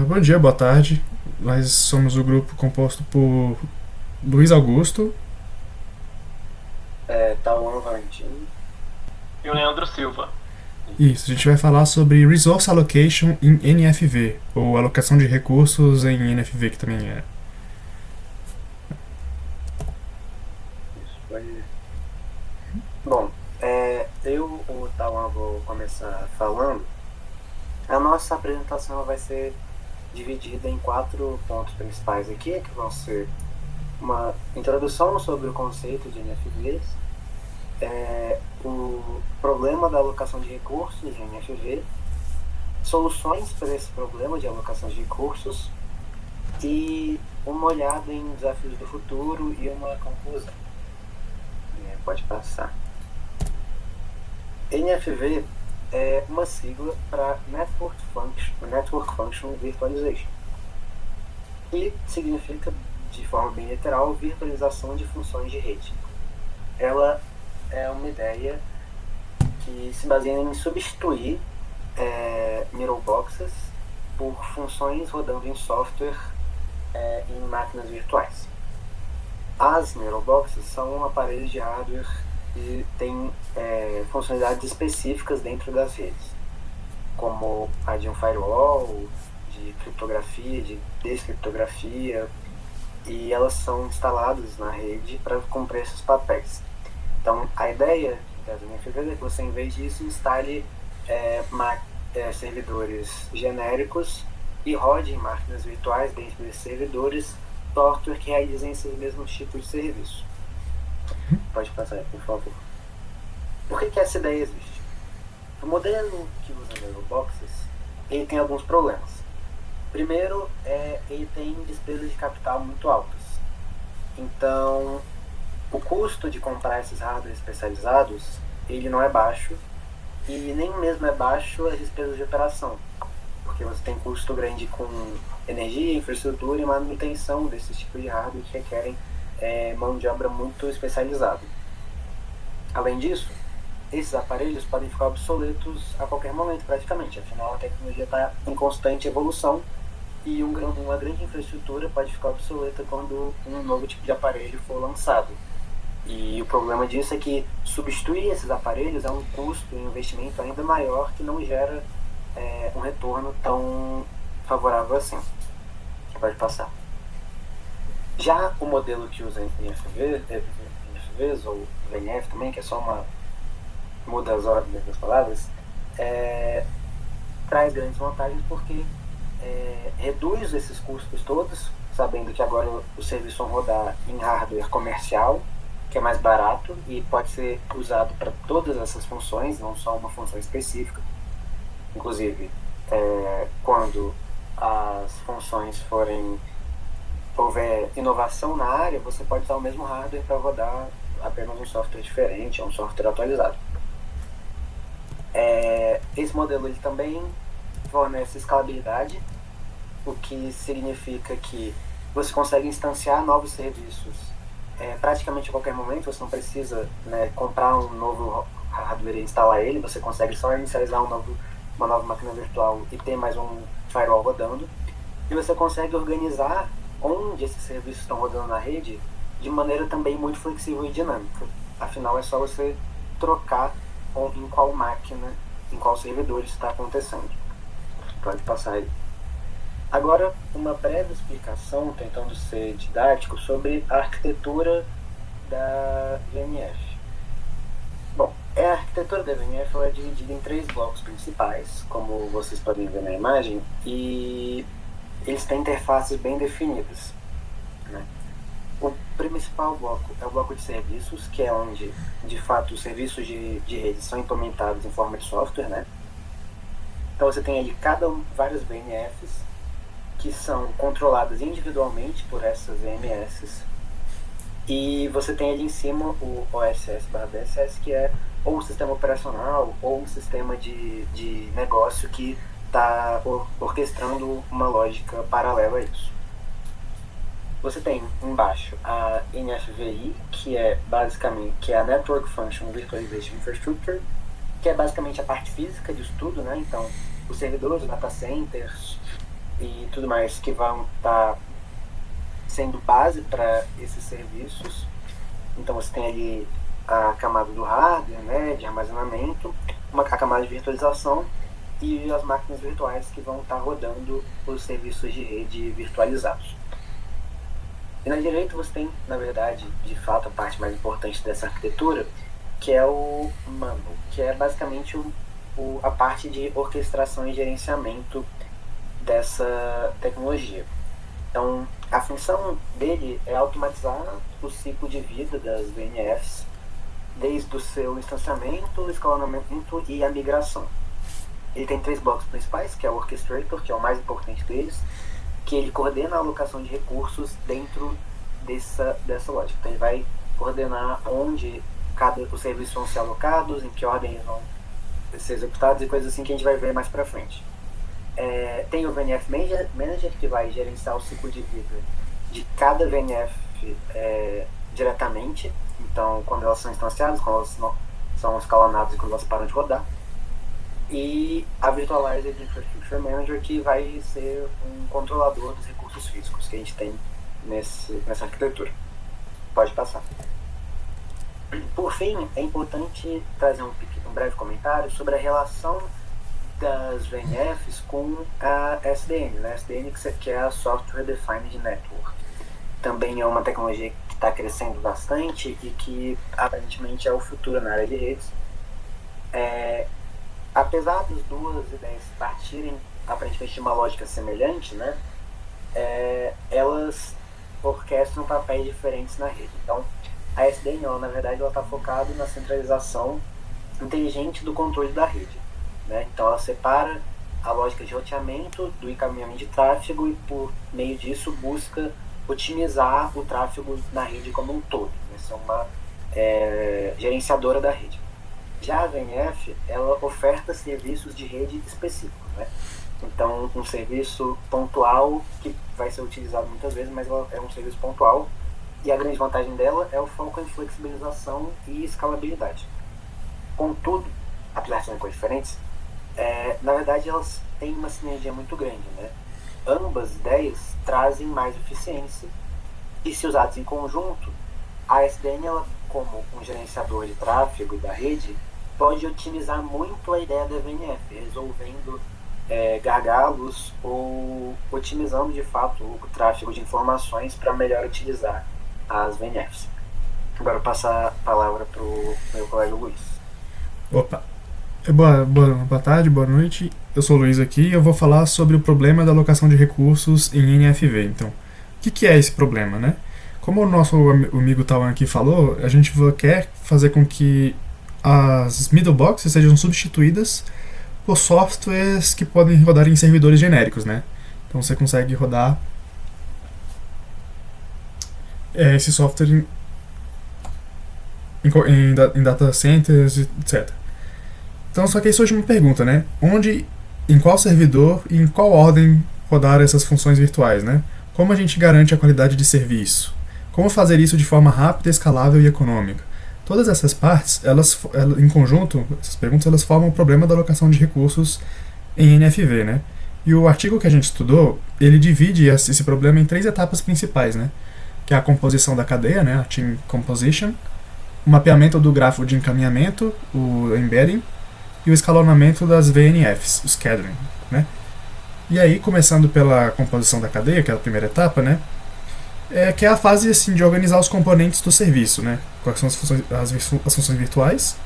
Bom dia, boa tarde. Nós somos o grupo composto por Luiz Augusto. Tauan Valentim. E o Leandro Silva. Isso, a gente vai falar sobre Resource Allocation em NFV, ou alocação de recursos em NFV, que também é. Isso foi. Bom, o Tauan, vou começar falando. A nossa apresentação vai ser dividida em 4 pontos principais aqui, que vão ser uma introdução sobre o conceito de NFVs, o problema da alocação de recursos em NFV, soluções para esse problema de alocação de recursos e uma olhada em desafios do futuro e uma conclusão. Pode passar. NFV é uma sigla para Network Function Virtualization, que significa, de forma bem literal, virtualização de funções de rede. Ela é uma ideia que se baseia em substituir middle boxes por funções rodando em software em máquinas virtuais. As middle boxes são aparelhos de hardware que têm funcionalidades específicas dentro das redes, como a de um firewall, de criptografia, de descriptografia, e elas são instaladas na rede para cumprir esses papéis. Então, a ideia das NFVs é que você, em vez disso, instale servidores genéricos e rode em máquinas virtuais dentro desses servidores software que realizem esses mesmos tipos de serviço. Pode passar, por favor. Por que essa ideia existe? O modelo que usa Mailboxes, ele tem alguns problemas. Primeiro, ele tem despesas de capital muito altas. Então, o custo de comprar esses hardwares especializados, ele não é baixo, e nem mesmo é baixo as despesas de operação, porque você tem custo grande com energia, infraestrutura e manutenção desses tipos de hardware que requerem mão de obra muito especializada. Além disso, esses aparelhos podem ficar obsoletos a qualquer momento praticamente, afinal a tecnologia está em constante evolução e uma grande infraestrutura pode ficar obsoleta quando um novo tipo de aparelho for lançado. E o problema disso é que substituir esses aparelhos é um custo e um investimento ainda maior que não gera um retorno tão favorável assim. Pode passar. Já o modelo que usa NFVs ou VNF também, que é só muda as ordens das palavras, traz grandes vantagens porque reduz esses custos todos, sabendo que agora os serviços vão rodar em hardware comercial, que é mais barato e pode ser usado para todas essas funções, não só uma função específica. Inclusive, quando as funções houver inovação na área, você pode usar o mesmo hardware para rodar apenas um software diferente, um software atualizado. Esse modelo ele também fornece escalabilidade, o que significa que você consegue instanciar novos serviços praticamente a qualquer momento. Você não precisa comprar um novo hardware e instalar ele, você consegue só inicializar uma nova máquina virtual e ter mais um firewall rodando, e você consegue organizar onde esses serviços estão rodando na rede de maneira também muito flexível e dinâmica. Afinal, é só você trocar em qual máquina, em qual servidor isso está acontecendo. Pode passar aí. Agora, uma breve explicação, tentando ser didático, sobre a arquitetura da VNF. Bom, a arquitetura da VNF é dividida em 3 blocos principais, como vocês podem ver na imagem, e eles têm interfaces bem definidas. O principal bloco é o bloco de serviços, que é onde, de fato, os serviços de rede são implementados em forma de software, Então você tem ali várias VNFs, que são controladas individualmente por essas EMS, e você tem ali em cima o OSS/BSS, que é ou um sistema operacional ou um sistema de negócio que está orquestrando uma lógica paralela a isso. Você tem embaixo a NFVI, que é a Network Function Virtualization Infrastructure, que é basicamente a parte física disso tudo, Então, os servidores, data centers, e tudo mais que vão estar sendo base para esses serviços. Então você tem ali a camada do hardware, né, de armazenamento, a camada de virtualização e as máquinas virtuais que vão estar rodando os serviços de rede virtualizados. E na direita você tem, na verdade, de fato, a parte mais importante dessa arquitetura, que é o mumble, que é basicamente a parte de orquestração e gerenciamento dessa tecnologia. Então, a função dele é automatizar o ciclo de vida das VNFs, desde o seu instanciamento, o escalonamento e a migração. Ele tem 3 blocos principais, que é o Orchestrator, que é o mais importante deles, que ele coordena a alocação de recursos dentro dessa lógica. Então ele vai coordenar onde os serviços vão ser alocados, em que ordem eles vão ser executados e coisas assim que a gente vai ver mais para frente. Tem o VNF Manager, que vai gerenciar o ciclo de vida de cada VNF diretamente. Então, quando elas são instanciadas, quando elas são escalonadas e quando elas param de rodar. E a Virtualized Infrastructure Manager, que vai ser um controlador dos recursos físicos que a gente tem nessa arquitetura. Pode passar. Por fim, é importante trazer um breve comentário sobre a relação das VNFs com a SDN, né? SDN que é a Software Defined Network. Também é uma tecnologia que está crescendo bastante e que aparentemente é o futuro na área de redes. Apesar das duas ideias partirem aparentemente de uma lógica semelhante, né, elas orquestram papéis diferentes na rede. Então, a SDN, na verdade, ela está focada na centralização inteligente do controle da rede, né? Então, ela separa a lógica de roteamento do encaminhamento de tráfego e, por meio disso, busca otimizar o tráfego na rede como um todo. Essa é uma gerenciadora da rede. Já a VNF, ela oferta serviços de rede específicos, né? Então, um serviço pontual que vai ser utilizado muitas vezes, mas ela é um serviço pontual. E a grande vantagem dela é o foco em flexibilização e escalabilidade. Contudo, apesar de serem coisas diferentes, na verdade elas têm uma sinergia muito grande, né? Ambas ideias trazem mais eficiência e, se usadas em conjunto, a SDN, ela, como um gerenciador de tráfego e da rede, pode otimizar muito a ideia da VNF, resolvendo gargalos ou otimizando de fato o tráfego de informações para melhor utilizar as VNFs. Agora eu passo a palavra para o meu colega Luiz. Opa! Boa tarde, boa noite. Eu sou o Luiz aqui e eu vou falar sobre o problema da alocação de recursos em NFV. Então, o que é esse problema, né? Como o nosso amigo Tawan aqui falou, a gente quer fazer com que as middle boxes sejam substituídas por softwares que podem rodar em servidores genéricos, né? Então você consegue rodar esse software em data centers, etc. Então, só que aí surge uma pergunta, né? Em qual servidor e em qual ordem rodar essas funções virtuais, né? Como a gente garante a qualidade de serviço? Como fazer isso de forma rápida, escalável e econômica? Todas essas partes, elas em conjunto, essas perguntas, elas formam o problema da alocação de recursos em NFV, né? E o artigo que a gente estudou, ele divide esse problema em 3 etapas principais, né? Que é a composição da cadeia, né? A team composition, o mapeamento do grafo de encaminhamento, o embedding, e o escalonamento das VNFs, o scheduling, né? E aí, começando pela composição da cadeia, que é a primeira etapa, né? Que é a fase assim, de organizar os componentes do serviço, né? Quais são as funções virtuais,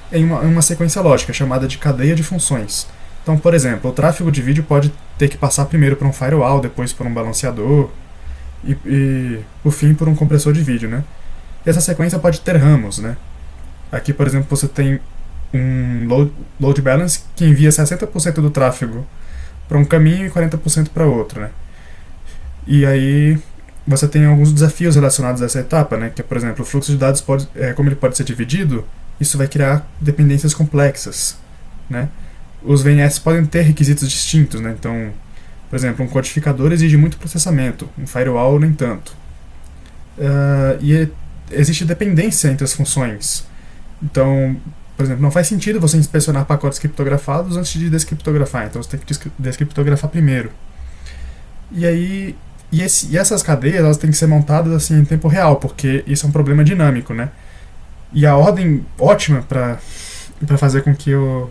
em uma sequência lógica, chamada de cadeia de funções. Então, por exemplo, o tráfego de vídeo pode ter que passar primeiro por um firewall, depois por um balanceador, e por fim, por um compressor de vídeo, né? E essa sequência pode ter ramos, né? Aqui, por exemplo, você tem um load balance que envia 60% do tráfego para um caminho e 40% para outro, né? E aí você tem alguns desafios relacionados a essa etapa, né? Que é, por exemplo, o fluxo de dados como ele pode ser dividido, isso vai criar dependências complexas, né? Os VNFs podem ter requisitos distintos, né? Então, por exemplo, um codificador exige muito processamento, um firewall nem tanto. Existe dependência entre as funções. Então, por exemplo, não faz sentido você inspecionar pacotes criptografados antes de descriptografar, então você tem que descriptografar primeiro. E aí, e essas cadeias elas têm que ser montadas assim em tempo real, porque isso é um problema dinâmico, né? E a ordem ótima para fazer com que o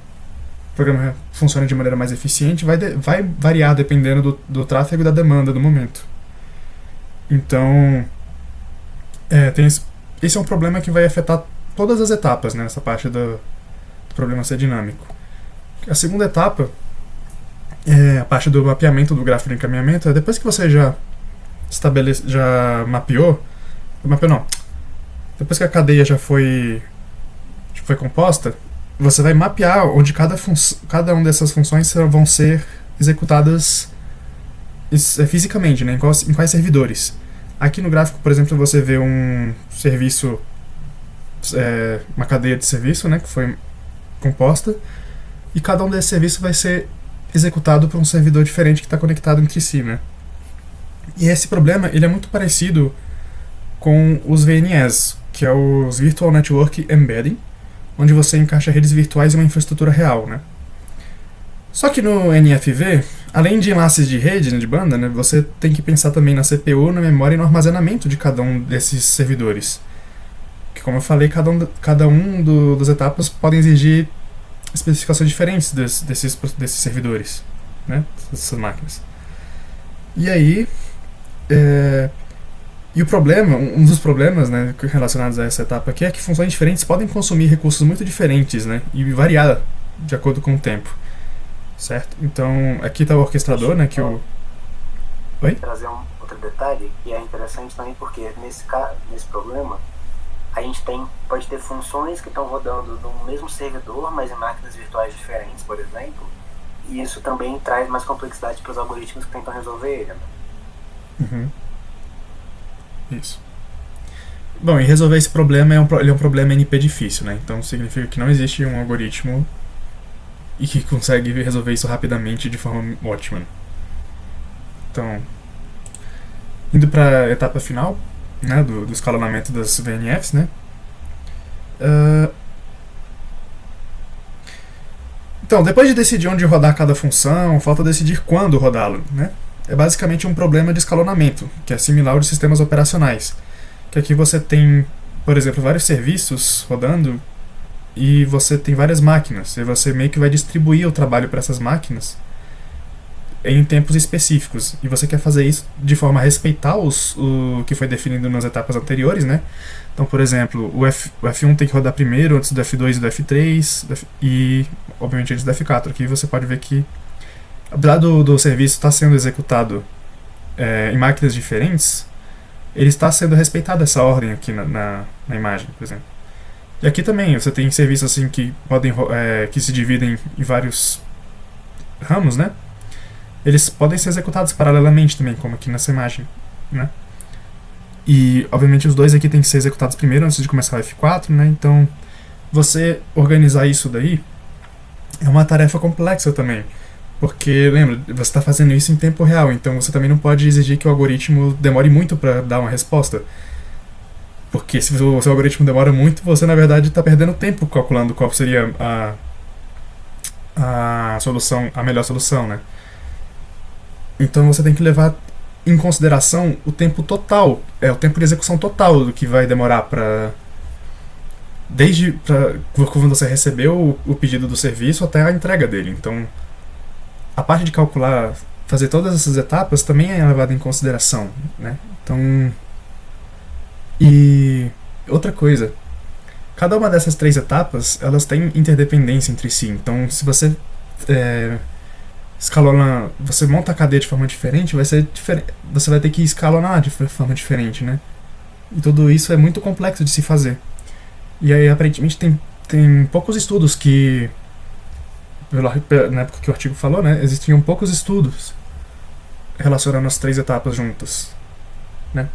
programa funcione de maneira mais eficiente vai variar dependendo do tráfego e da demanda do momento. Então, esse é um problema que vai afetar todas as etapas, né, nessa parte do problema ser dinâmico. A segunda etapa é a parte do mapeamento do gráfico de encaminhamento. Depois que você já mapeou não, depois que a cadeia já foi composta, você vai mapear onde cada uma dessas funções vão ser executadas fisicamente, né, em quais servidores. Aqui no gráfico, por exemplo, você vê um serviço, uma cadeia de serviço, né, que foi composta, e cada um desses serviços vai ser executado por um servidor diferente que está conectado entre si, né? E esse problema ele é muito parecido com os VNS, que é os Virtual Network Embedding, onde você encaixa redes virtuais em uma infraestrutura real, né? Só que no NFV, além de enlaces de rede, né, de banda, né, você tem que pensar também na CPU, na memória e no armazenamento de cada um desses servidores. Que, como eu falei, cada um das etapas podem exigir especificações diferentes desses servidores, né, dessas máquinas. E aí, e o problema, um dos problemas, né, relacionados a essa etapa aqui é que funções diferentes podem consumir recursos muito diferentes, né, e variar de acordo com o tempo, certo? Então, aqui está o orquestrador, né, que o... Oi? Trazer um outro detalhe, e é interessante também porque nesse problema a gente pode ter funções que estão rodando no mesmo servidor, mas em máquinas virtuais diferentes, por exemplo, e isso também traz mais complexidade para os algoritmos que tentam resolver ele. Né? Uhum. Isso. Bom, e resolver esse problema ele é um problema NP difícil, né? Então significa que não existe um algoritmo e que consegue resolver isso rapidamente de forma ótima. Então, indo para a etapa final, né, do escalonamento das VNFs, né? Então, depois de decidir onde rodar cada função, falta decidir quando rodá-la, né? É basicamente um problema de escalonamento, que é similar ao de sistemas operacionais. Que aqui você tem, por exemplo, vários serviços rodando e você tem várias máquinas, e você meio que vai distribuir o trabalho para essas máquinas em tempos específicos, e você quer fazer isso de forma a respeitar o que foi definido nas etapas anteriores, né? Então, por exemplo, o F1 tem que rodar primeiro, antes do F2 e do F3, e obviamente antes do F4. Aqui você pode ver que, apesar do serviço estar sendo executado em máquinas diferentes, ele está sendo respeitada essa ordem aqui na imagem, por exemplo. E aqui também você tem serviços assim que que se dividem em vários ramos, né? Eles podem ser executados paralelamente também, como aqui nessa imagem, né? E, obviamente, os dois aqui têm que ser executados primeiro, antes de começar o F4, né? Então, você organizar isso daí é uma tarefa complexa também. Porque, lembra, você está fazendo isso em tempo real, então você também não pode exigir que o algoritmo demore muito para dar uma resposta. Porque se o seu algoritmo demora muito, você, na verdade, está perdendo tempo calculando qual seria a melhor solução, né? Então você tem que levar em consideração o tempo total, o tempo de execução total do que vai demorar desde quando você recebeu o pedido do serviço até a entrega dele. Então, a parte de calcular, fazer todas essas etapas também é levada em consideração, né? Então, e outra coisa, cada uma dessas 3 etapas, elas têm interdependência entre si. Então, se você você monta a cadeia de forma diferente, você vai ter que escalonar de forma diferente, né? E tudo isso é muito complexo de se fazer. E aí, aparentemente, tem poucos estudos que, na época que o artigo falou, né, existiam poucos estudos relacionando as 3 etapas juntas, né?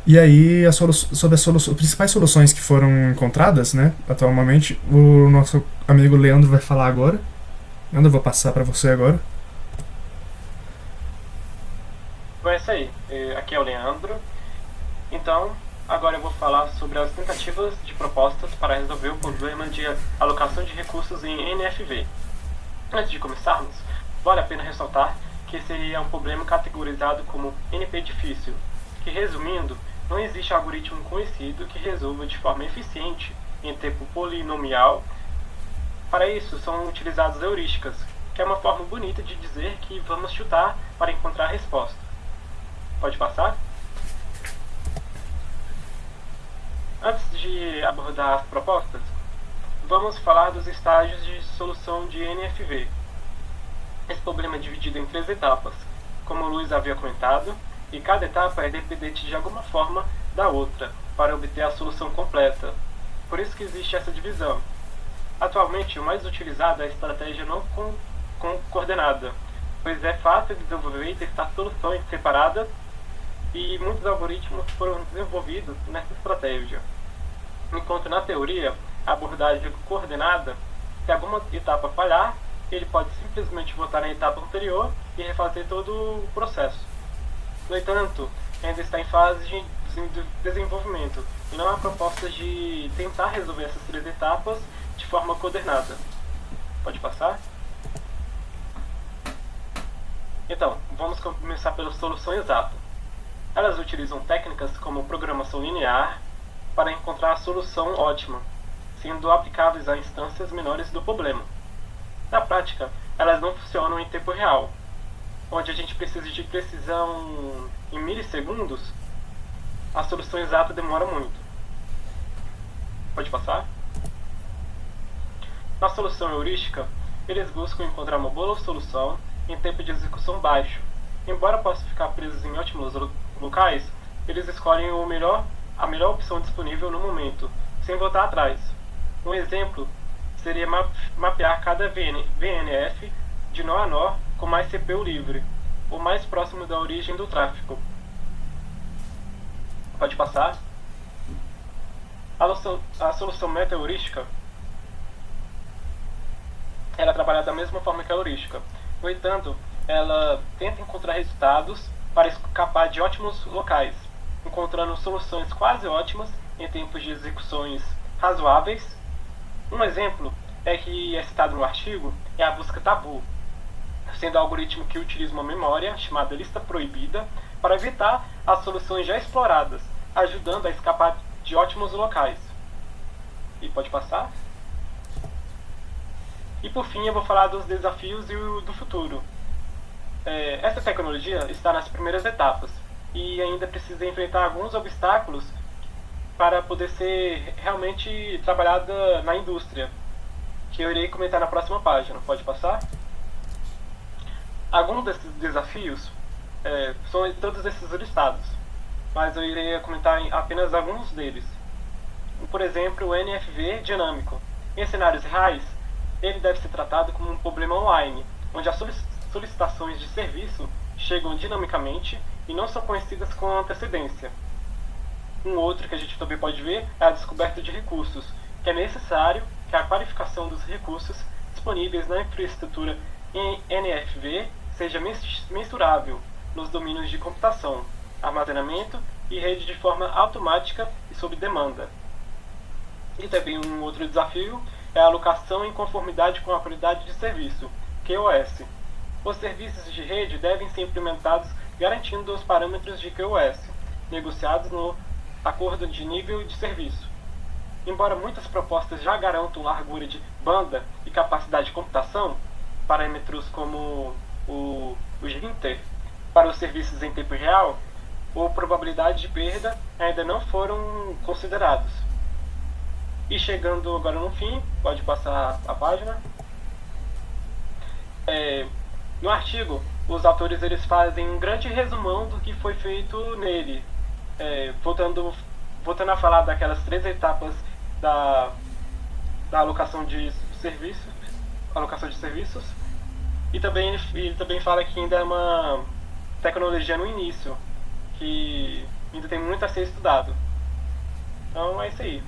E aí, sobre as principais soluções que foram encontradas, né, atualmente, o nosso amigo Leandro vai falar agora. Leandro, eu vou passar para você agora. Bom, é isso aí. Aqui é o Leandro. Então, agora eu vou falar sobre as tentativas de propostas para resolver o problema de alocação de recursos em NFV. Antes de começarmos, vale a pena ressaltar que seria um problema categorizado como NP difícil, que, resumindo, não existe algoritmo conhecido que resolva de forma eficiente em tempo polinomial. Para isso, são utilizadas heurísticas, que é uma forma bonita de dizer que vamos chutar para encontrar a resposta. Pode passar? Antes de abordar as propostas, vamos falar dos estágios de solução de NFV. Esse problema é dividido em 3 etapas, como o Luiz havia comentado, e cada etapa é dependente de alguma forma da outra, para obter a solução completa. Por isso que existe essa divisão. Atualmente, o mais utilizado é a estratégia não coordenada, pois é fácil de desenvolver e testar soluções separadas, e muitos algoritmos foram desenvolvidos nessa estratégia. Enquanto na teoria, a abordagem coordenada, se alguma etapa falhar, ele pode simplesmente voltar na etapa anterior e refazer todo o processo. No entanto, ainda está em fase de desenvolvimento e não há propostas de tentar resolver essas 3 etapas de forma coordenada. Pode passar? Então, vamos começar pela solução exata. Elas utilizam técnicas como programação linear para encontrar a solução ótima, sendo aplicáveis a instâncias menores do problema. Na prática, elas não funcionam em tempo real, onde a gente precisa de precisão em milissegundos. A solução exata demora muito. Pode passar? Na solução heurística, eles buscam encontrar uma boa solução em tempo de execução baixo. Embora possam ficar presos em ótimos locais, eles escolhem a melhor opção disponível no momento, sem voltar atrás. Um exemplo seria mapear cada VNF de nó a nó com mais CPU livre, o mais próximo da origem do tráfego. Pode passar? A solução meta-heurística ela trabalha da mesma forma que a heurística. No entanto, ela tenta encontrar resultados para escapar de ótimos locais, encontrando soluções quase ótimas em tempos de execuções razoáveis. Um exemplo que é citado no artigo é a busca tabu, sendo o algoritmo que utiliza uma memória chamada lista proibida para evitar as soluções já exploradas, ajudando a escapar de ótimos locais. E pode passar? E por fim eu vou falar dos desafios e do futuro. Essa tecnologia está nas primeiras etapas e ainda precisa enfrentar alguns obstáculos para poder ser realmente trabalhada na indústria, que eu irei comentar na próxima página. Pode passar? Alguns desses desafios são todos esses listados, mas eu irei comentar apenas alguns deles. Por exemplo, o NFV dinâmico. Em cenários reais, ele deve ser tratado como um problema online, onde as solicitações de serviço chegam dinamicamente e não são conhecidas com antecedência. Um outro que a gente também pode ver é a descoberta de recursos, que é necessário que a qualificação dos recursos disponíveis na infraestrutura em NFV seja mensurável nos domínios de computação, armazenamento e rede de forma automática e sob demanda. E também um outro desafio é a alocação em conformidade com a qualidade de serviço, QoS. Os serviços de rede devem ser implementados garantindo os parâmetros de QoS, negociados no acordo de nível de serviço. Embora muitas propostas já garantam largura de banda e capacidade de computação, parâmetros como o Ginter, para os serviços em tempo real, ou probabilidade de perda ainda não foram considerados. E chegando agora no fim, pode passar a página. No artigo, os autores eles fazem um grande resumão do que foi feito nele, voltando a falar daquelas 3 etapas da alocação de serviços, e também ele também fala que ainda é uma tecnologia no início, que ainda tem muito a ser estudado. Então é isso aí.